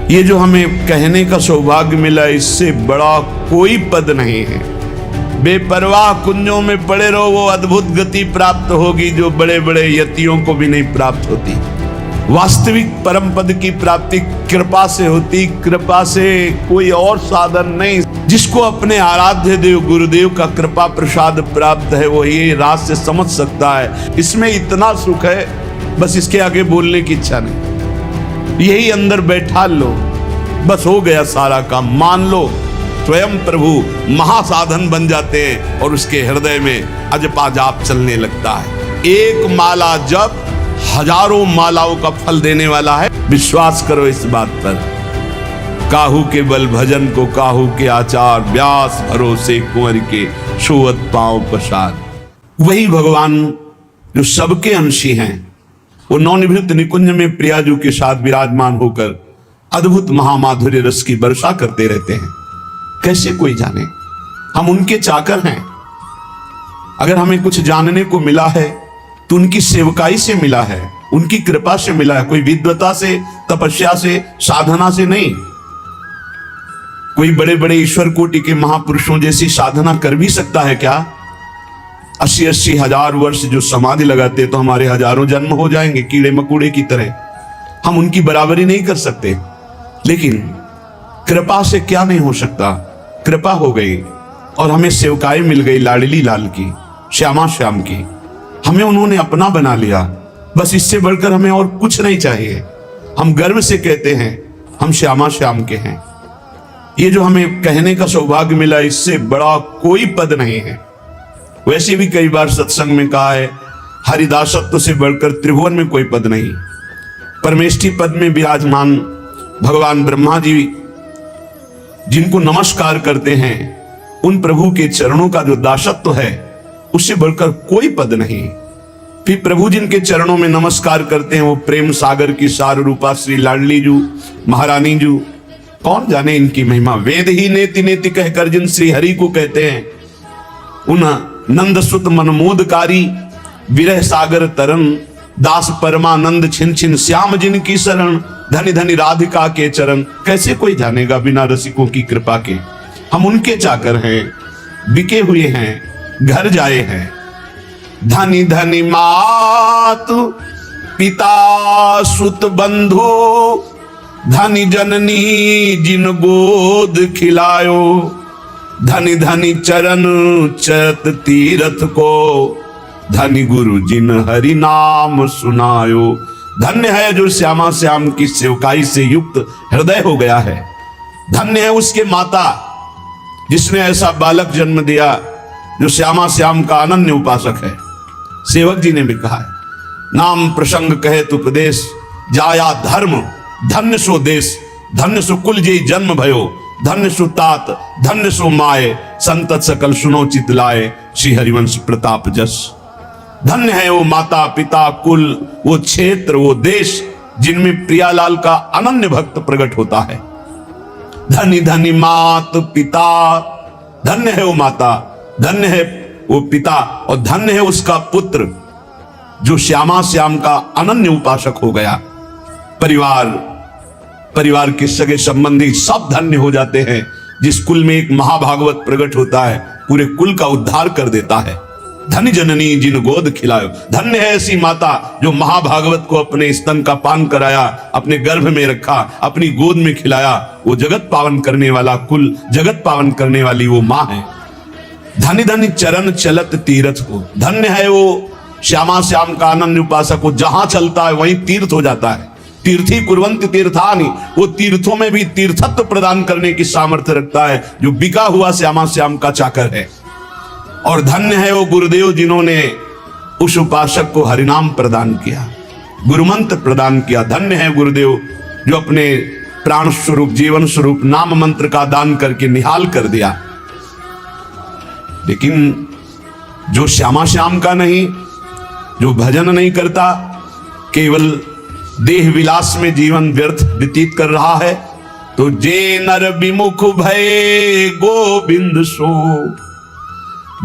ये जो हमें कहने का सौभाग्य मिला, इससे बड़ा कोई पद नहीं है। बेपरवाह कुंजों में पड़े रहो, वो अद्भुत गति प्राप्त होगी जो बड़े बड़े यतियों को भी नहीं प्राप्त होती। वास्तविक परम पद की प्राप्ति कृपा से होती, कृपा से कोई और साधन नहीं। जिसको अपने आराध्य देव गुरुदेव का कृपा प्रसाद प्राप्त है वो ये राज से समझ सकता है। इसमें इतना सुख है, बस इसके आगे बोलने की इच्छा नहीं। यही अंदर बैठा लो, बस हो गया सारा काम। मान लो स्वयं प्रभु महासाधन बन जाते हैं और उसके हृदय में अजपा जाप चलने लगता है। एक माला जप हजारों मालाओं का फल देने वाला है। विश्वास करो इस बात पर। काहू के बल भजन को काहू के आचार, व्यास भरोसे कुंवर के सोवत पांव प्रसाद। वही भगवान जो सबके अंशी हैं, वो नवनिभृत निकुंज में प्रियाजू के साथ विराजमान होकर अद्भुत महामाधुर्य रस की वर्षा करते रहते हैं। कैसे कोई जाने, हम उनके चाकर हैं। अगर हमें कुछ जानने को मिला है तो उनकी सेवकाई से मिला है, उनकी कृपा से मिला है। कोई विद्वता से, तपस्या से, साधना से नहीं। कोई बड़े बड़े ईश्वर कोटि के महापुरुषों जैसी साधना कर भी सकता है क्या? 80-80 हजार वर्ष जो समाधि लगाते तो हमारे हजारों जन्म हो जाएंगे कीड़े मकोड़े की तरह। हम उनकी बराबरी नहीं कर सकते, लेकिन कृपा से क्या नहीं हो सकता। कृपा हो गई और हमें सेवकाई मिल गई लाडली लाल की, श्यामा श्याम की। हमें उन्होंने अपना बना लिया। बस इससे बढ़कर हमें और कुछ नहीं चाहिए। हम गर्व से कहते हैं हम श्यामा श्याम के हैं। ये जो हमें कहने का सौभाग्य मिला, इससे बड़ा कोई पद नहीं है। वैसे भी कई बार सत्संग में कहा है, हरिदासत्व से बढ़कर त्रिभुवन में कोई पद नहीं। परमेष्ठी पद में विराजमान भगवान ब्रह्मा जी जिनको नमस्कार करते हैं, उन प्रभु के चरणों का जो दासत्व है, उससे बढ़कर कोई पद नहीं। फिर प्रभु जिनके चरणों में नमस्कार करते हैं, वो प्रेम सागर की सार रूपा श्री लाडली जू महारानी जू। कौन जाने इनकी महिमा। वेद ही नेति नेति कहकर जिन श्री हरि को कहते हैं, उन नंद सुत मनमोदकारी विरह सागर तरन, दास परमानंद छिन छिन श्याम जिन की शरण, धनी धनी राधिका के चरण। कैसे कोई जानेगा बिना रसिकों की कृपा के। हम उनके चाकर हैं, बिके हुए हैं, घर जाए हैं। धनी धनी मातु पिता सुत बंधु, धनी जननी जिन गोद खिलायो, धनी धनी चरण चरत तीरथ को, धनी गुरु जिन हरि नाम सुनायो। धन्य है जो श्यामा श्याम की सेवकाई से युक्त हृदय हो गया है। धन्य है उसके माता जिसने ऐसा बालक जन्म दिया जो श्यामा श्याम का अनन्य उपासक है। सेवक जी ने भी कहा है, नाम प्रसंग कहे तो उपदेश, जाया धर्म धन्य सो देश, धन्य सो कुल जी जन्म भयो, धन्य सो तात धन्य सो माए, संतत सकल सुनो चित लाए, श्री हरिवंश प्रताप जस। धन्य है वो माता पिता कुल, वो क्षेत्र, वो देश जिनमें प्रियालाल का अनन्य भक्त प्रकट होता है। धनी धनी मात पिता, धन्य है वो माता, धन्य है वो पिता और धन्य है उसका पुत्र जो श्यामा श्याम का अनन्य उपासक हो गया। परिवार के सगे संबंधी सब धन्य हो जाते हैं। जिस कुल में एक महाभागवत प्रकट होता है, पूरे कुल का उद्धार कर देता है। धनी जननी जिन गोद खिलायो, धन्य है ऐसी माता जो महाभागवत को अपने स्तन का पान कराया, अपने गर्भ में रखा, अपनी गोद में खिलाया। वो जगत पावन करने वाला कुल, जगत पावन करने वाली वो माँ है। धनी धनी चरण चलत तीरथ को, धन्य है वो श्यामा श्याम का अनन्य उपासक को, जहां चलता है वहीं तीर्थ हो जाता है। तीर्थी कुर्वन्ति तीर्थानि, वो तीर्थों में भी तीर्थत्व प्रदान करने की सामर्थ्य रखता है, जो बिका हुआ श्यामा श्याम का चाकर है। और धन्य है वो गुरुदेव जिन्होंने उस उपासक को हरिनाम प्रदान किया, गुरुमंत्र प्रदान किया। धन्य है गुरुदेव जो अपने प्राण स्वरूप, जीवन स्वरूप नाम मंत्र का दान करके निहाल कर दिया। लेकिन जो श्यामा श्याम का नहीं, जो भजन नहीं करता, केवल देह विलास में जीवन व्यर्थ व्यतीत कर रहा है, तो जे नर विमुख भय गोविंद सो,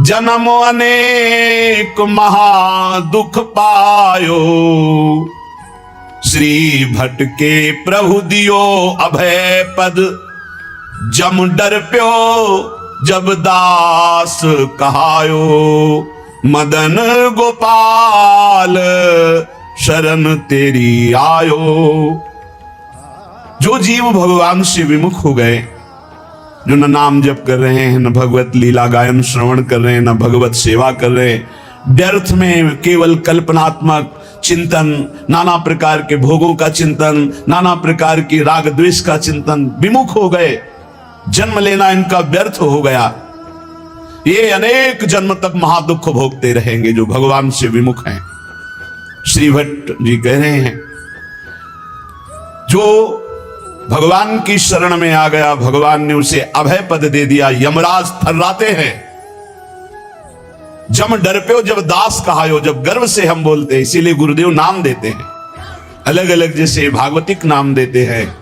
जन्म अनेक महा दुख पायो, श्री भट्ट के प्रभु दियो अभय पद, जम डर प्यो जब दास कहायो, मदन गोपाल शरण तेरी आयो। जो जीव भगवान से विमुख हो गए, जो न नाम जप कर रहे हैं, न भगवत लीला गायन श्रवण कर रहे हैं, न भगवत सेवा कर रहे हैं, व्यर्थ में केवल कल्पनात्मक चिंतन, नाना प्रकार के भोगों का चिंतन, नाना प्रकार की राग द्वेष का चिंतन, विमुख हो गए, जन्म लेना इनका व्यर्थ हो गया। ये अनेक जन्म तक महादुख भोगते रहेंगे जो भगवान से विमुख हैं। श्री भट्ट जी कह रहे हैं, जो भगवान की शरण में आ गया, भगवान ने उसे अभय पद दे दिया। यमराज थर्राते हैं, जम डर पे जब दास कहायो, जब गर्व से हम बोलते हैं, इसीलिए गुरुदेव नाम देते हैं अलग अलग, जैसे भागवतिक नाम देते हैं।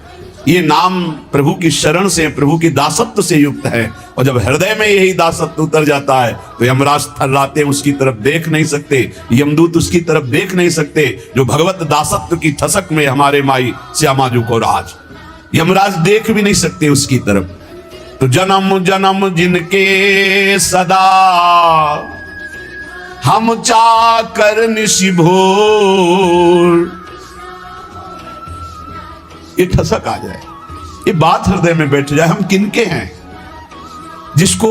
ये नाम प्रभु की शरण से, प्रभु की दासत्व से युक्त है, और जब हृदय में यही दासत्व उतर जाता है तो यमराज थर्राते, उसकी तरफ देख नहीं सकते, यमदूत उसकी तरफ देख नहीं सकते। जो भगवत दासत्व की ठसक में हमारे माई श्यामाजू को राज, यमराज देख भी नहीं सकते उसकी तरफ। तो जन्म जन्म जिनके सदा हम चाकर निशि भोर, ये ठसक आ जाए, ये बात हृदय में बैठ जाए, हम किनके हैं। जिसको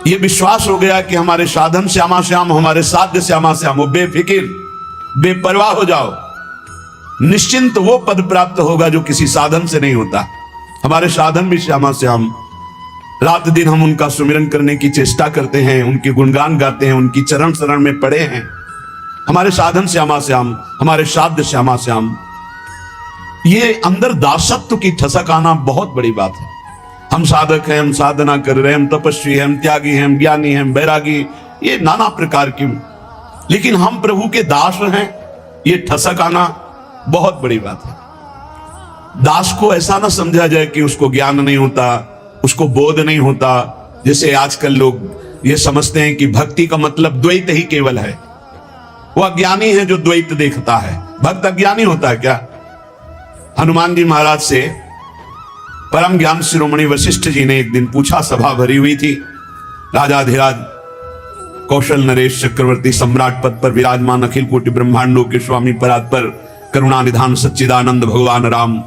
ये विश्वास हो गया कि हमारे साधन श्यामा श्याम, हमारे साध्य श्यामा श्याम, वो बेफिक्र बेपरवाह हो जाओ, निश्चिंत वो पद प्राप्त होगा जो किसी साधन से नहीं होता। हमारे साधन भी श्यामा श्याम, रात दिन हम उनका सुमिरन करने की चेष्टा करते हैं, उनके गुणगान गाते हैं, उनकी चरण शरण में पड़े हैं। हमारे साधन श्यामा श्याम, हमारे साध्य श्यामा श्याम, ये अंदर दासत्व की ठसक आना बहुत बड़ी बात है। हम साधक हैं, हम साधना कर रहे हैं, हम तपस्वी हैं, हम त्यागी हैं, हम ज्ञानी हैं, हम बैरागी, ये नाना प्रकार की, लेकिन हम प्रभु के दास हैं, ये ठसक आना बहुत बड़ी बात है। दास को ऐसा ना समझा जाए कि उसको ज्ञान नहीं होता, उसको बोध नहीं होता। जैसे आजकल लोग ये समझते हैं कि भक्ति का मतलब द्वैत ही केवल है। वो अज्ञानी है जो द्वैत देखता है, भक्त अज्ञानी होता है क्या? हनुमान जी महाराज से परम ज्ञान शिरोमणि वशिष्ठ जी ने एक दिन पूछा, सभा भरी हुई थी, राजाधिराज कौशल नरेश चक्रवर्ती सम्राट पद पर विराजमान, अखिल कोटि ब्रह्मांडों के स्वामी परात्पर करुणा निधान सच्चिदानंद भगवान राम,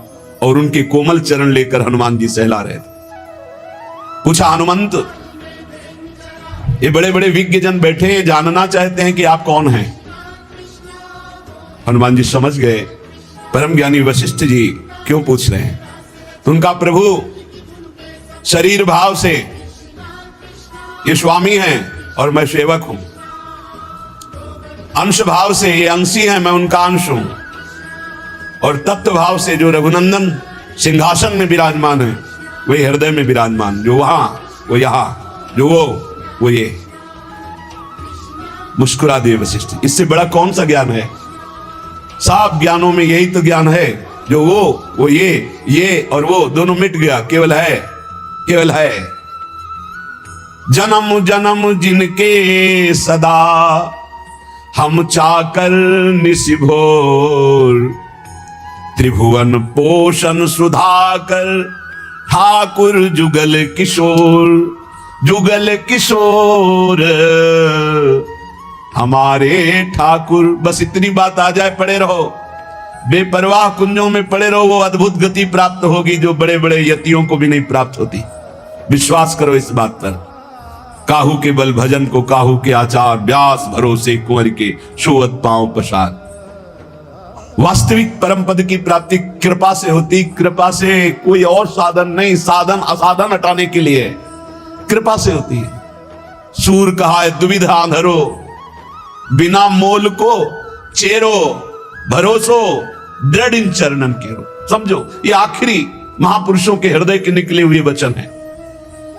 और उनके कोमल चरण लेकर हनुमान जी सहला रहे थे। पूछा, हनुमंत, ये बड़े बड़े विज्ञ जन बैठे हैं, जानना चाहते हैं कि आप कौन हैं। हनुमान जी समझ गए परम ज्ञानी वशिष्ठ जी क्यों पूछ रहे हैं। तो उनका प्रभु शरीर भाव से ये स्वामी हैं और मैं सेवक हूं, अंश भाव से ये अंशी हैं, मैं उनका अंश हूं, और तत्व भाव से जो रघुनंदन सिंहासन में विराजमान है वही हृदय में विराजमान, जो वहां वो यहां, जो वो ये। मुस्कुरा दिए वशिष्ठ, इससे बड़ा कौन सा ज्ञान है? सब ज्ञानों में यही तो ज्ञान है, जो वो ये और वो दोनों मिट गया, केवल है, केवल है। जन्म जन्म जिनके सदा हम चाकर निशि भोर, त्रिभुवन पोषण सुधाकर ठाकुर जुगल किशोर, जुगल किशोर हमारे ठाकुर। बस इतनी बात आ जाए, पड़े रहो, बेपरवाह कुंजों में पड़े रहो, वो अद्भुत गति प्राप्त होगी जो बड़े बड़े यतियों को भी नहीं प्राप्त होती। विश्वास करो इस बात पर। काहू के बल भजन को काहू के आचार, व्यास भरोसे कुंवर के सोवत पांव पसार। वास्तविक परम पद की प्राप्ति कृपा से होती, कृपा से, कोई और साधन नहीं। साधन असाधन हटाने के लिए कृपा से होती है। सूर कहा है दुविधा अंधरो, बिना मोल को चेरो, भरोसो दृढ़ इन चरणन केरो। समझो, ये आखिरी महापुरुषों के हृदय के निकले हुए वचन है।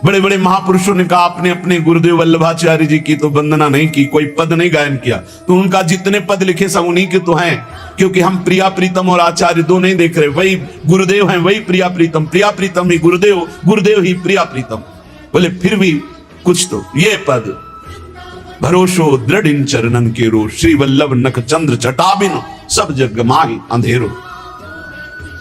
बड़े बड़े महापुरुषों ने कहा, आपने अपने गुरुदेव वल्लभाचार्य जी की तो वंदना नहीं की, कोई पद नहीं गायन किया, तो उनका जितने पद लिखे सब उन्हीं के तो हैं, क्योंकि हम प्रिया प्रीतम और आचार्य दो नहीं देख रहे, वही गुरुदेव हैं, वही प्रिया प्रीतम ही गुरुदेव, गुरुदेव ही प्रिया प्रीतम। बोले फिर भी कुछ तो, ये पद भरोसो दृढ़ इन चरणन के रो, श्री वल्लभ नख चंद्र चटाबिन सब जग माही अंधेरो।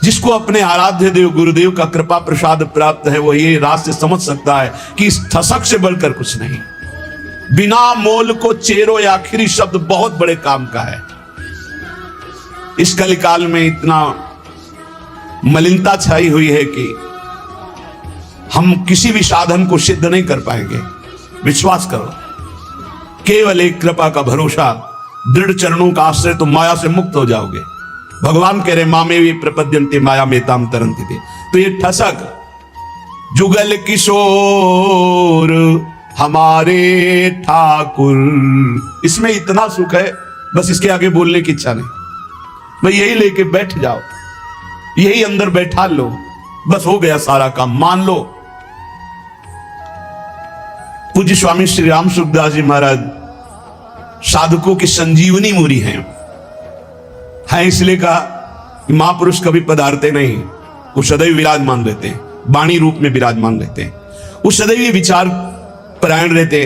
जिसको अपने आराध्य देव गुरुदेव का कृपा प्रसाद प्राप्त है, वो ये राज से समझ सकता है कि इस ठसक से बढ़कर कुछ नहीं। बिना मोल को चेरो, ये आखिरी शब्द बहुत बड़े काम का है। इस कलिकाल में इतना मलिनता छाई हुई है कि हम किसी भी साधन को सिद्ध नहीं कर पाएंगे। विश्वास करो, केवल एक कृपा का भरोसा, दृढ़ चरणों का आश्रय, तो माया से मुक्त हो जाओगे। भगवान कह रहे मामे भी प्रपद्यन्ते माया मेताम तरन्ति थे। तो ये ठसक जुगल किशोर हमारे ठाकुर, इसमें इतना सुख है, बस इसके आगे बोलने की इच्छा नहीं। भाई यही लेके बैठ जाओ, यही अंदर बैठा लो, बस हो गया सारा काम, मान लो। पूज्य स्वामी श्री राम सुखदास जी महाराज साधकों की संजीवनी मूरी हैं। इसलिए कहा कि महापुरुष कभी पधारते नहीं, वो सदैव विराजमान रहते हैं, वाणी रूप में विराजमान रहते हैं। वो सदैव विचार परायण रहते,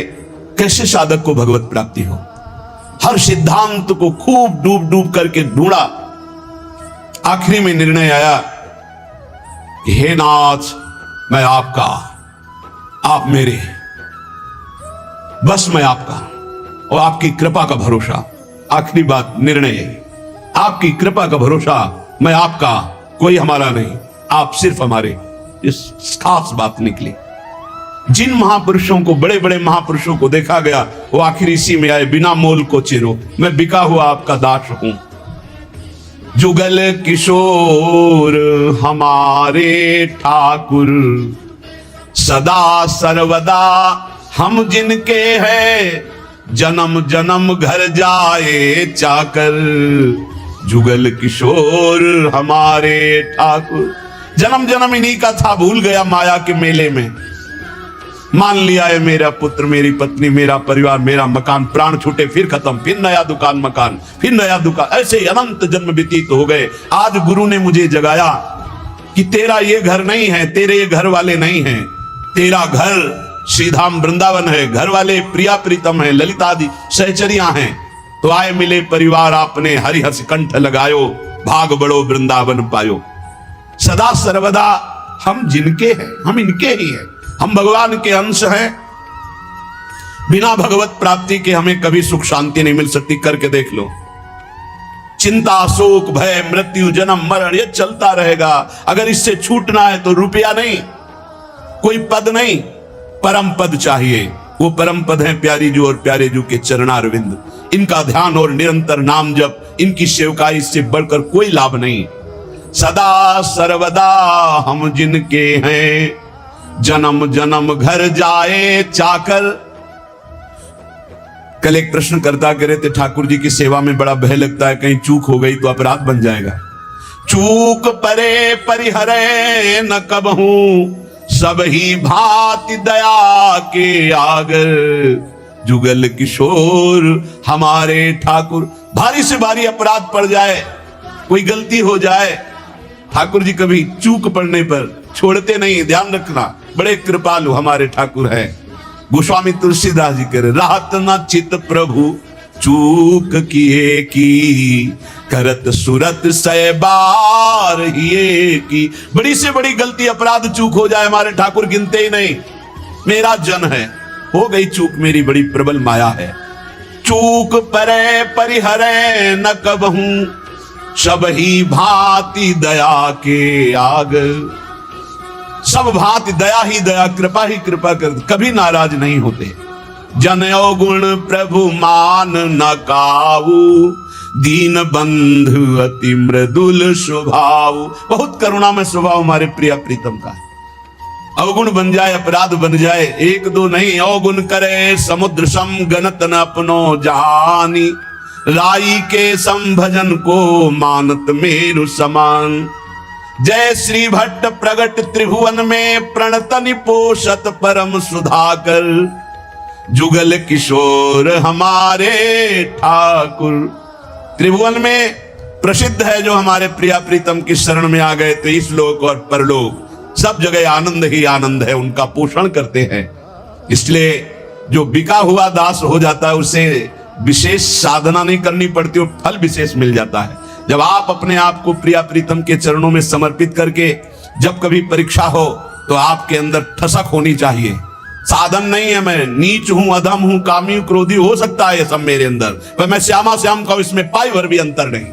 कैसे साधक को भगवत प्राप्ति हो। हर सिद्धांत को खूब डूब डूब करके ढूंढा, आखिरी में निर्णय आया कि हे नाथ, मैं आपका, आप मेरे, बस मैं आपका और आपकी कृपा का भरोसा। आखिरी बात निर्णय है, आपकी कृपा का भरोसा, मैं आपका, कोई हमारा नहीं, आप सिर्फ हमारे। इस खास बात निकली। जिन महापुरुषों को, बड़े बड़े महापुरुषों को देखा गया, वो आखिर इसी में आए, बिना मोल को चिरो, मैं बिका हुआ आपका दास हूं। जुगल किशोर हमारे ठाकुर, सदा सर्वदा हम जिनके हैं, जन्म जन्म घर जाए चाकर। जुगल किशोर हमारे ठाकुर, जन्म जन्म इन्हीं का था, भूल गया माया के मेले में। मान लिया है मेरा पुत्र, मेरी पत्नी, मेरा परिवार, मेरा मकान, प्राण छूटे फिर खत्म, फिर नया दुकान मकान, फिर नया दुकान, ऐसे अनंत जन्म व्यतीत हो गए। आज गुरु ने मुझे जगाया कि तेरा ये घर नहीं है, तेरे ये घर वाले नहीं हैं, तेरा घर श्रीधाम वृंदावन है, घर वाले प्रिया प्रीतम है, ललितादि सहचरियां हैं। तो आए मिले परिवार आपने, हरिहस कंठ लगायो, भाग बड़ो वृंदावन पायो। सदा सर्वदा हम जिनके हैं, हम इनके ही हैं, हम भगवान के अंश हैं। बिना भगवत प्राप्ति के हमें कभी सुख शांति नहीं मिल सकती। करके देख लो, चिंता, शोक, भय, मृत्यु, जन्म मरण, ये चलता रहेगा। अगर इससे छूटना है तो रुपया नहीं, कोई पद नहीं, परम पद चाहिए। वो परम पद है प्यारी जू और प्यारे जू के चरणारविंद। इनका ध्यान और निरंतर नाम जप, इनकी सेवकाई से बढ़कर कोई लाभ नहीं। सदा सर्वदा हम जिनके हैं, जन्म जन्म घर जाए चाकर। कल एक प्रश्न करता करे थे, ठाकुर जी की सेवा में बड़ा भय लगता है, कहीं चूक हो गई तो अपराध बन जाएगा। चूक परे परिहरे न कबहू, सब ही भांति दया के आगर। जुगल किशोर हमारे ठाकुर। भारी से भारी अपराध पड़ जाए, कोई गलती हो जाए, ठाकुर जी कभी चूक पड़ने पर छोड़ते नहीं। ध्यान रखना, बड़े कृपालु हमारे ठाकुर है। गोस्वामी तुलसीदास जी कह रहे, राहत न चित प्रभु चूक किए की, करत सुरत सै बार हिए की। बड़ी से बड़ी गलती, अपराध, चूक हो जाए, हमारे ठाकुर गिनते ही नहीं। मेरा जन है, हो गई चूक, मेरी बड़ी प्रबल माया है। चूक परे परिहरे न कबहूं, सब ही भांति दया के आग। सब भांति दया ही दया, कृपा ही कृपा कर, कभी नाराज नहीं होते। जनयो गुण प्रभु मान न काऊ, दीन बंधु अति मृदुल स्वभाव। बहुत करुणामय स्वभाव हमारे प्रिया प्रीतम का है। अवगुण बन जाए, अपराध बन जाए, एक दो नहीं, अवगुण करे समुद्र सम गणत न अपनो जानी। राई के संभजन को मानत मेरु समान। जय श्री भट्ट प्रगट त्रिभुवन में, प्रणतनि पोषत परम सुधाकर। जुगल किशोर हमारे ठाकुर। त्रिभुवन में प्रसिद्ध है जो हमारे प्रिया प्रीतम की शरण में आ गए, तो इस लोक और परलोक सब जगह आनंद ही आनंद है, उनका पोषण करते हैं। इसलिए जो बिका हुआ दास हो जाता है, उसे विशेष साधना नहीं करनी पड़ती और फल विशेष मिल जाता है। जब आप अपने आप को प्रिया प्रीतम के चरणों में समर्पित करके जब कभी परीक्षा हो तो आपके अंदर ठसक होनी चाहिए। साधन नहीं है, मैं नीच हूं, अधम हूं, कामी हूं, क्रोधी हो सकता है ये सब मेरे अंदर, पर मैं श्यामा श्याम का इसमें पाई भर भी अंतर नहीं।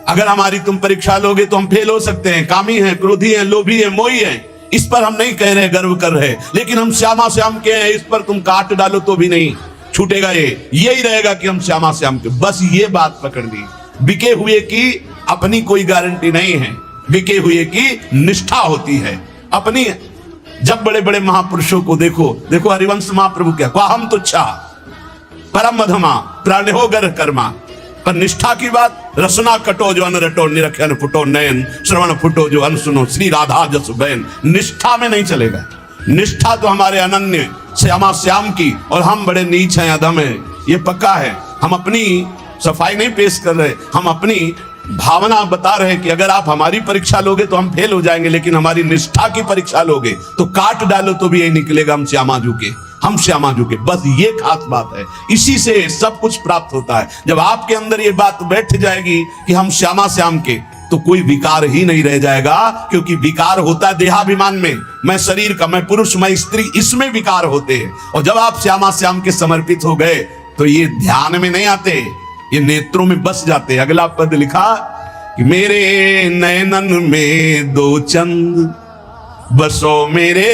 अगर हमारी तुम परीक्षा लोगे तो हम फेल हो सकते हैं, कामी हैं, क्रोधी हैं, लोभी हैं, मोही हैं, इस पर हम नहीं कह रहे, गर्व कर रहे, लेकिन हम श्यामा श्याम के हैं, इस पर तुम काट डालो तो भी नहीं छूटेगा। यही रहेगा कि हम श्यामा श्याम के, बस ये बात पकड़नी। बिके हुए की अपनी कोई गारंटी नहीं है, बिके हुए की निष्ठा होती है अपनी। जब बड़े बड़े महापुरुषों को देखो हरिवंश महाप्रभु क्या कहा, हम तुच्छा परम मधमा प्राणो गर कर्मा, पर निष्ठा की बात, रसना कटो जो अन रटो, निरखन फुटो नयन, श्रवण फुटो जो अन सुनो, श्री राधा जसु बहन। निष्ठा में नहीं चलेगा। निष्ठा तो हमारे अनन्य श्यामा श्याम की, और हम बड़े नीच हैं, अधम हैं, ये पक्का है। हम अपनी सफाई नहीं पेश कर रहे, हम अपनी भावना बता रहे कि अगर आप हमारी परीक्षा लोगे तो हम फेल हो जाएंगे, लेकिन हमारी निष्ठा की परीक्षा लोगे तो काट डालो तो भी यही निकलेगा, हम श्यामाजू के, हम श्यामाजू के। बस ये खास बात है, इसी से सब कुछ प्राप्त होता है। जब आपके अंदर ये बात बैठ जाएगी कि हम श्यामा श्याम के, तो कोई विकार ही नहीं रह जाएगा, क्योंकि विकार होता है देहाभिमान में, मैं शरीर का, मैं पुरुष, मैं स्त्री, इसमें विकार होते हैं। और जब आप श्यामा श्याम के समर्पित हो गए तो ये ध्यान में नहीं आते, ये नेत्रों में बस जाते हैं। अगला पद लिखा कि मेरे नयनन में दो चंद बसो, मेरे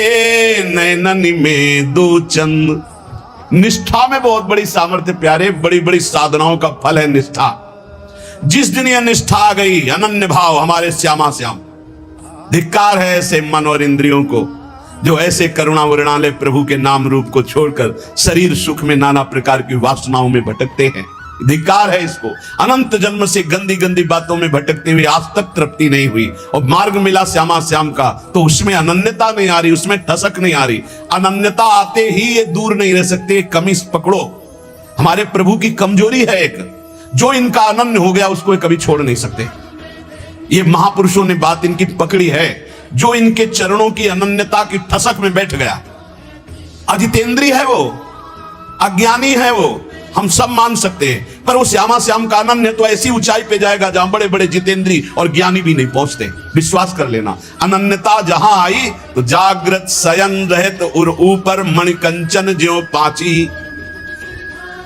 नयनन में दो चंद। निष्ठा में बहुत बड़ी सामर्थ्य प्यारे, बड़ी बड़ी साधनाओं का फल है निष्ठा। जिस दिन यह निष्ठा आ गई, अनन्य भाव हमारे श्यामा श्याम, धिक्कार है ऐसे मन और इंद्रियों को जो ऐसे करुणा वरुणालय प्रभु के नाम रूप को छोड़कर शरीर सुख में नाना प्रकार की वासनाओं में भटकते हैं। धिक्कार है इसको। अनंत जन्म से गंदी गंदी बातों में भटकते हुए आज तक तृप्ति नहीं हुई, और मार्ग मिला श्यामा श्याम का तो उसमें अनन्यता नहीं आ रही, उसमें ठसक नहीं आ रही। अनन्यता आते ही ये दूर नहीं रह सकते। कमी पकड़ो, हमारे प्रभु की कमजोरी है एक, जो इनका अनन्य हो गया उसको कभी छोड़ नहीं सकते। ये महापुरुषों ने बात इनकी पकड़ी है, जो इनके चरणों की अनन्यता की ठसक में बैठ गया। अजितेंद्रीय है वो, अज्ञानी है वो, हम सब मान सकते हैं, पर वो श्यामा श्याम का अनन्य तो ऐसी ऊंचाई पे जाएगा जहां बड़े बड़े जितेंद्री और ज्ञानी भी नहीं पहुंचते। विश्वास कर लेना, अनन्यता जहां आई तो जागृत शयन रहत और ऊपर मणिकंचन ज्यों पाची।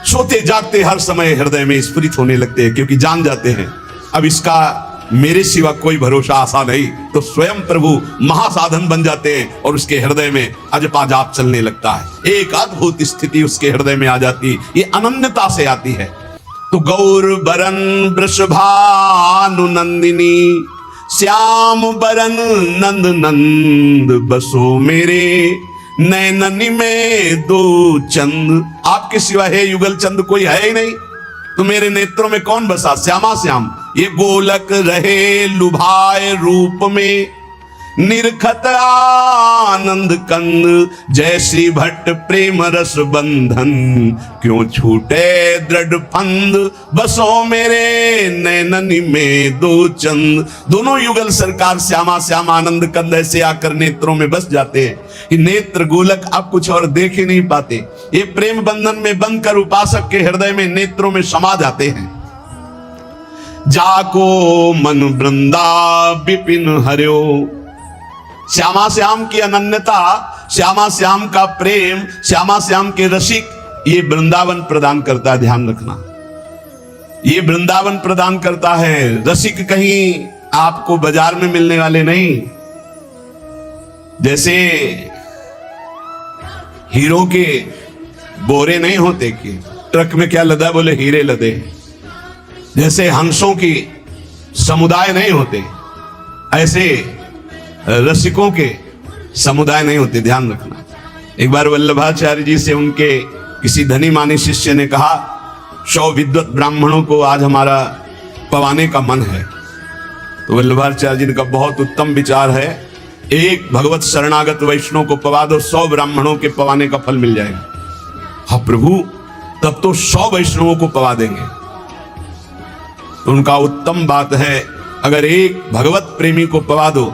सोते जागते हर समय हृदय में स्फुरित होने लगते हैं, क्योंकि जान जाते हैं अब इसका मेरे सिवा कोई भरोसा आशा नहीं, तो स्वयं प्रभु महासाधन बन जाते हैं और उसके हृदय में अजपा जाप चलने लगता है। एक अद्भुत स्थिति उसके हृदय में आ जाती, ये अनन्यता से आती है। तो गौर बरन वृषभानु नंदिनी, श्याम बरन नंद नंद बसो, मेरे नैननी में दो चंद। आपके सिवा है युगल चंद कोई है ही नहीं, तो मेरे नेत्रों में कौन बसा? श्यामा श्याम। ये गोलक रहे लुभाए रूप में, निरखत आनंद कंद, जय श्री भट्ट प्रेम रस बंधन, क्यों छूटे दृढ़ फंद, बसो मेरे नैननी में दो चंद। दोनों युगल सरकार श्यामा श्याम आनंद कंद ऐसे आकर नेत्रों में बस जाते हैं। ये नेत्र गोलक आप कुछ और देख ही नहीं पाते, ये प्रेम बंधन में बंद कर उपासक के हृदय में नेत्रों में समा जाते हैं। जाको मन वृंदा विपिन हरियो, श्यामा श्याम की अनन्यता, श्यामा श्याम का प्रेम, श्यामा श्याम के रसिक, ये वृंदावन प्रदान करता है। ध्यान रखना, ये वृंदावन प्रदान करता है। रसिक कहीं आपको बाजार में मिलने वाले नहीं। जैसे हीरो के बोरे नहीं होते कि ट्रक में क्या लदा, बोले हीरे लदे। जैसे हंसों की समुदाय नहीं होते, ऐसे रसिकों के समुदाय नहीं होते। ध्यान रखना। एक बार वल्लभाचार्य जी से उनके किसी धनी मानी शिष्य ने कहा, 100 विद्वत ब्राह्मणों को आज हमारा पवाने का मन है। तो वल्लभाचार्य जी ने कहा, बहुत उत्तम विचार है, एक भगवत शरणागत वैष्णव को पवा दो, 100 ब्राह्मणों के पवाने का फल मिल जाएगा। हाँ प्रभु, तब तो 100 वैष्णवों को पवा देंगे। तो उनका उत्तम बात है, अगर एक भगवत प्रेमी को पवा दो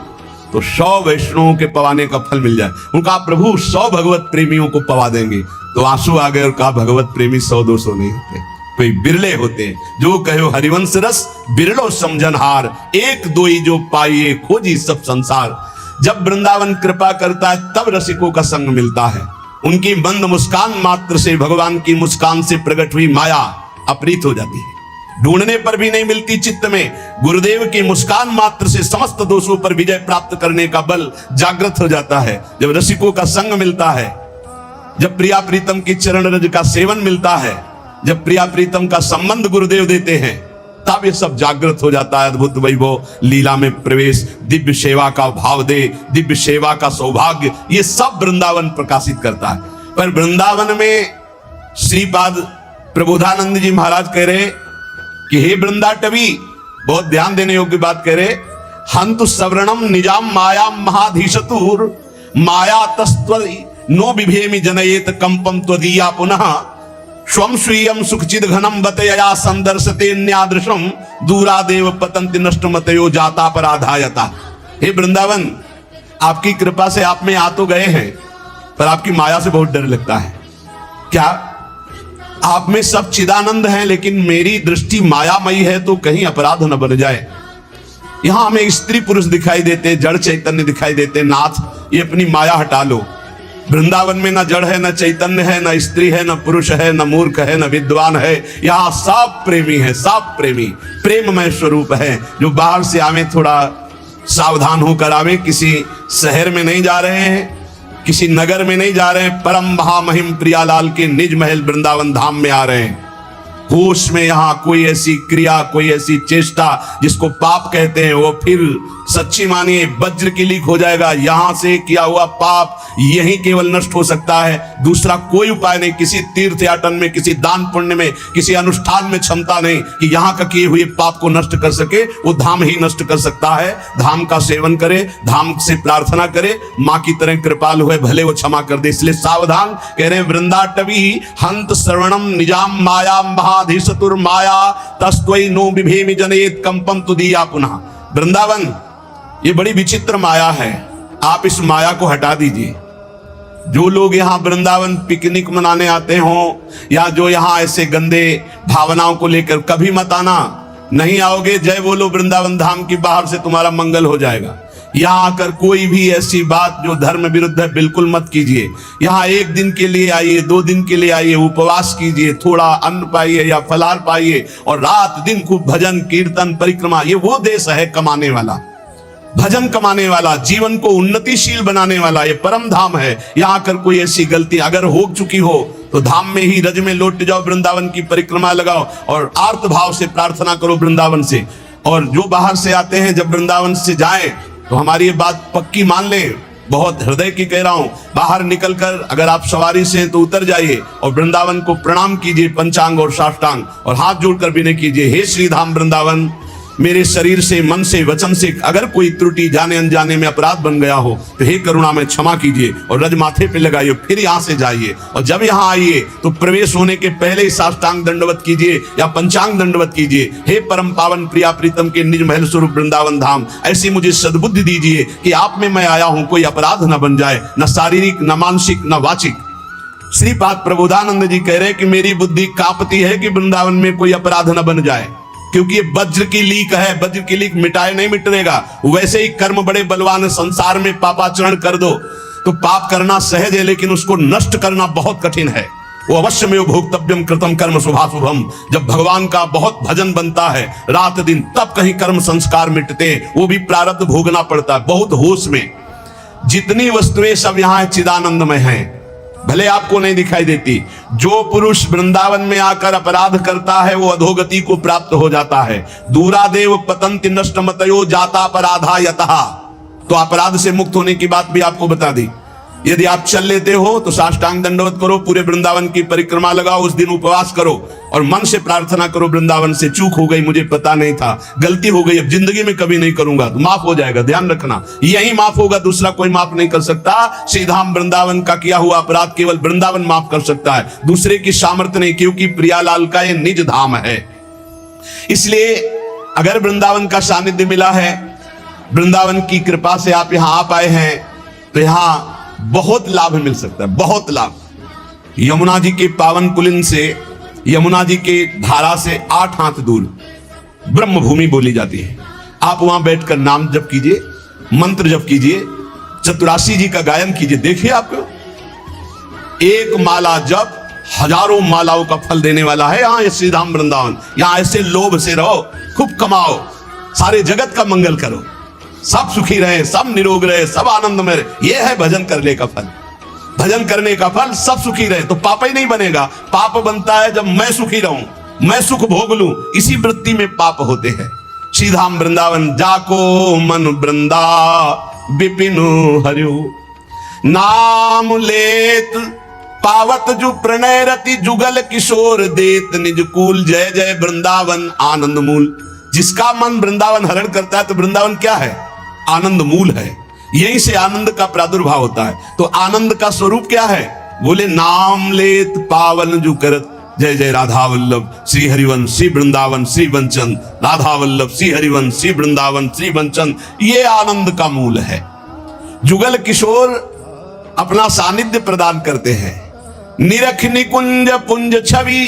तो 100 वैष्णवों के पवाने का फल मिल जाए। उनका प्रभु 100 भगवत प्रेमियों को पवा देंगे। तो आंसू आ गए और कहा, भगवत प्रेमी 100-200 नहीं होते, कोई बिरले होते, जो कहो हरिवंश रस बिरलो समझनहार, एक दो ही जो पाइए खोजी सब संसार। जब वृंदावन कृपा करता है तब रसिकों का संग मिलता है। उनकी मंद मुस्कान मात्र से भगवान की मुस्कान से प्रकट हुई माया अपरीत हो जाती है, ढूंढने पर भी नहीं मिलती चित्त में। गुरुदेव की मुस्कान मात्र से समस्त दोषों पर विजय प्राप्त करने का बल जागृत हो जाता है। जब रसिकों का संग मिलता है, जब प्रिया प्रीतम की चरण रज का सेवन मिलता है, जब प्रिया प्रीतम का संबंध गुरुदेव देते हैं, तब ये सब जागृत हो जाता है। अद्भुत वैभव, लीला में प्रवेश, दिव्य सेवा का भाव दे, दिव्य सेवा का सौभाग्य, ये सब वृंदावन प्रकाशित करता है। पर वृंदावन में श्रीपाद प्रबोधानंद जी महाराज कह रहे कि हे वृंदाटवी, बहुत ध्यान देने योग्य बात कह रहे, हंतु सवर्णम निजाम माया महाधीशतुर माया तस्त्व नो विभेमि जनयेत कंपम त्वदीया पुनः स्वम स्वीयम सुखचिद घनम बतया संदर्शते न्यादृशम दूरादेव पतंति नष्टमतयो जाता पराधायता। हे वृंदावन, आपकी कृपा से आप में आ तो गए हैं, पर आपकी माया से बहुत डर लगता है। क्या आप में सब चिदानंद हैं, लेकिन मेरी दृष्टि मायामयी है, तो कहीं अपराध न बन जाए। यहां हमें स्त्री पुरुष दिखाई देते, जड़ चैतन्य दिखाई देते। नाथ, ये अपनी माया हटा लो। वृंदावन में न जड़ है, न चैतन्य है, न स्त्री है, न पुरुष है, न मूर्ख है, न विद्वान है। यहाँ सब प्रेमी है, सब प्रेमी, प्रेममय स्वरूप है। जो बाहर से आवे थोड़ा सावधान होकर आवे। किसी शहर में नहीं जा रहे हैं, किसी नगर में नहीं जा रहे हैं, परम महामहिम प्रियालाल के निज महल वृंदावन धाम में आ रहे हैं। होश में यहाँ कोई ऐसी क्रिया, कोई ऐसी चेष्टा जिसको पाप कहते हैं, वो फिर सच्ची मानिए वज्र की लीक हो जाएगा। यहां से किया हुआ पाप यही केवल नष्ट हो सकता है, दूसरा कोई उपाय नहीं। किसी तीर्थ याटन में, किसी दान पुण्य में, किसी अनुष्ठान में क्षमता नहीं कि यहां का किए हुए पाप को नष्ट कर सके। वो धाम ही नष्ट कर सकता है। धाम का सेवन करे, धाम से प्रार्थना करे, मां की तरह कृपालु है, भले वो क्षमा कर दे। इसलिए सावधान कह रहे वृंदाटवी हंत श्रवणम निजाम माया महाधीशतुर माया तस्त्वई नो विभेमि जनयेत कंपम तुदीया पुनः। वृंदावन ये बड़ी विचित्र माया है, आप इस माया को हटा दीजिए। जो लोग यहाँ वृंदावन पिकनिक मनाने आते हों, या जो यहाँ ऐसे गंदे भावनाओं को लेकर, कभी मत आना, नहीं आओगे, जय बोलो वृंदावन धाम की, बाहर से तुम्हारा मंगल हो जाएगा। यहाँ आकर कोई भी ऐसी बात जो धर्म विरुद्ध है बिल्कुल मत कीजिए। यहाँ एक दिन के लिए आइए, 2 दिन के लिए आइए, उपवास कीजिए, थोड़ा अन्न पाइए या फलाहार पाइए, और रात दिन खूब भजन कीर्तन परिक्रमा। ये वो देश है कमाने वाला, भजन कमाने वाला, जीवन को उन्नतिशील बनाने वाला, ये परम धाम है। यहाँ आकर कोई ऐसी गलती अगर हो चुकी हो तो धाम में ही रज में लौट जाओ, वृंदावन की परिक्रमा लगाओ और आर्त भाव से प्रार्थना करो वृंदावन से। और जो बाहर से आते हैं, जब वृंदावन से जाएं तो हमारी ये बात पक्की मान ले, बहुत हृदय की कह रहा हूं, बाहर निकलकर अगर आप सवारी से हैं तो उतर जाइए और वृंदावन को प्रणाम कीजिए, पंचांग और साष्टांग, और हाथ जोड़कर विनय कीजिए, हे श्री धाम वृंदावन, मेरे शरीर से, मन से, वचन से अगर कोई त्रुटि जाने अनजाने में अपराध बन गया हो तो हे करुणा में क्षमा कीजिए, और रज माथे पे लगाइए, फिर यहाँ से जाइए। और जब यहाँ आइए तो प्रवेश होने के पहले ही साष्टांग दंडवत कीजिए या पंचांग दंडवत कीजिए। हे परम पावन प्रिया प्रीतम के निज महल स्वरूप वृंदावन धाम, ऐसी मुझे सद्बुद्धि दीजिए कि आप में मैं आया हूं, कोई अपराध न बन जाए, न शारीरिक, न मानसिक, न वाचिक। श्रीपाद प्रबोधानंद जी कह रहे कि मेरी बुद्धि कांपती है कि वृंदावन में कोई अपराध न बन जाए, क्योंकि ये वज्र की लीक है। वज्र की लीक मिटाए नहीं मिटेगा। वैसे ही कर्म बड़े बलवान है, संसार में पापाचरण कर दो तो पाप करना सहज है, लेकिन उसको नष्ट करना बहुत कठिन है। वो अवश्य में भोक्तव्यम कृतम कर्म शुभाशुभम। जब भगवान का बहुत भजन बनता है रात दिन, तब कहीं कर्म संस्कार मिटते, वो भी प्रारब्ध भोगना पड़ता है। बहुत होश में, जितनी वस्तुएं सब यहाँ चिदानंदमय हैं, भले आपको नहीं दिखाई देती। जो पुरुष वृंदावन में आकर अपराध करता है वो अधोगति को प्राप्त हो जाता है। दूरादेव पतंति नष्टमतयो जाता अपराधा यतः। तो अपराध से मुक्त होने की बात भी आपको बता दी। यदि आप चल लेते हो तो साष्टांग दंडवत करो, पूरे वृंदावन की परिक्रमा लगाओ, उस दिन उपवास करो और मन से प्रार्थना करो वृंदावन से, चूक हो गई, मुझे पता नहीं था, गलती हो गई, अब जिंदगी में कभी नहीं करूंगा, तो माफ हो जाएगा। ध्यान रखना, यही माफ होगा, दूसरा कोई माफ नहीं कर सकता। श्रीधाम वृंदावन का किया हुआ अपराध केवल वृंदावन माफ कर सकता है, दूसरे की सामर्थ्य नहीं, क्योंकि प्रियालाल का ये निज धाम है। इसलिए अगर वृंदावन का सानिध्य मिला है, वृंदावन की कृपा से आप यहां आ पाए हैं, तो यहां बहुत लाभ मिल सकता है, बहुत लाभ। यमुना जी के पावन पुलिन से यमुना जी के धारा से 8 हाथ दूर ब्रह्म भूमि बोली जाती है। आप वहां बैठकर नाम जप कीजिए, मंत्र जप कीजिए, चतुरासी जी का गायन कीजिए। देखिए आपको एक माला जप हजारों मालाओं का फल देने वाला है। यहां श्री धाम वृंदावन, यहां ऐसे लोभ से रहो, खूब कमाओ, सारे जगत का मंगल करो, सब सुखी रहे, सब निरोग रहे, सब आनंद में रहे। यह है भजन करने का फल। भजन करने का फल सब सुखी रहे तो पाप ही नहीं बनेगा। पाप बनता है जब मैं सुखी रहूं, मैं सुख भोग लूं, इसी वृत्ति में पाप होते हैं। श्री धाम वृंदावन जाको मन वृंदा विपिन हरियो, नाम लेत पावत जु प्रणय रति, जुगल किशोर देत निज कूल। जय जय वृंदावन आनंद मूल। जिसका मन वृंदावन हरण करता है तो वृंदावन क्या है? आनंद मूल है। यहीं से आनंद का प्रादुर्भाव होता है। तो आनंद का स्वरूप क्या है? बोले नाम लेत पावन जु करत। जय जय राधा वल्लभ श्री हरिवंश श्री वृंदावन श्री वंचन, राधा वल्लभ श्री हरिवंश श्री वृंदावन श्री वंचन। ये आनंद का मूल है। जुगल किशोर अपना सानिध्य प्रदान करते हैं। निरख निकुंज पुंज छवि,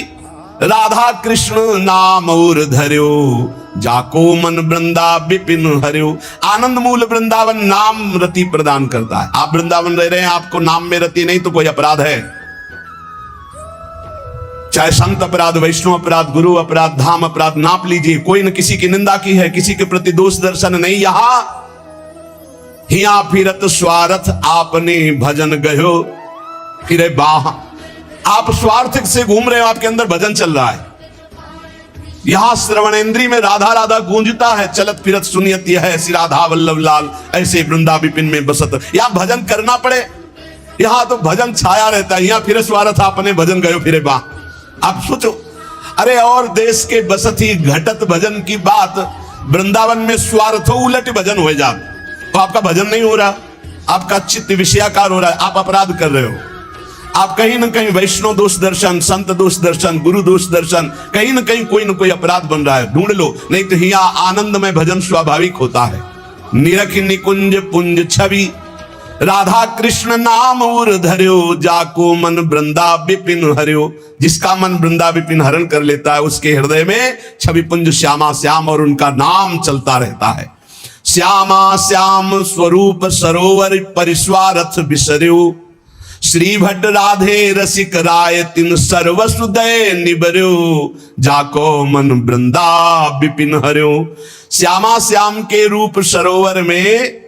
राधा कृष्ण नाम और धर्यो, जाको मन वृंदा विपिन हरियो। आनंद मूल वृंदावन नाम रति प्रदान करता है। आप वृंदावन रह रहे हैं, आपको नाम में रति नहीं तो कोई अपराध है? चाहे संत अपराध, वैष्णव अपराध, गुरु अपराध, धाम अपराध, नाप लीजिए। कोई न किसी की निंदा की है, किसी के प्रति दोष दर्शन नहीं। यहां हिया फिरत स्वार्थ आपने भजन गयो फिरे बाह। आप स्वार्थ से घूम रहे हो, आपके अंदर भजन चल रहा है। यहां श्रवणेंद्री में राधा राधा गूंजता है, चलत फिरत सुनियत यह है श्री राधा वल्लभ लाल, ऐसे वृंदा विपिन में बसत। यहां भजन करना पड़े, यहां तो भजन छाया रहता है। यहां फिर स्वार्थ आपने भजन गयो फिरे बा। आप सोचो, अरे और देश के बसत ही घटत भजन की बात, वृंदावन में स्वार्थ उलट भजन हो जाए तो आपका भजन नहीं हो रहा, आपका चित्त विषयाकार हो रहा है, आप अपराध कर रहे हो। आप कहीं ना कहीं वैष्णव दोष दर्शन, संत दोष दर्शन, गुरु दोष दर्शन, कहीं ना कहीं कोई ना कोई अपराध बन रहा है, ढूंढ लो। नहीं तो हिया आनंद में भजन स्वाभाविक होता है। निरख निकुंज पुंज छवि, राधा कृष्ण नाम उर धर्यो, जाको मन वृंदा विपिन हरियो। जिसका मन वृंदा विपिन हरण कर लेता है, उसके हृदय में छवि पुंज श्यामा श्याम और उनका नाम चलता रहता है। श्यामा श्याम स्वरूप सरोवर परिस्वारथ बिसर्यो, श्री भट्ट राधे रसिक राय तिन सर्वसुदय निबर्यो, जाको मन वृंदा विपिन हरियो। श्यामा श्याम के रूप सरोवर में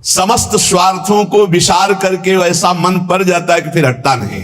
समस्त स्वार्थों को विसार करके ऐसा मन पड़ जाता है कि फिर हटता नहीं।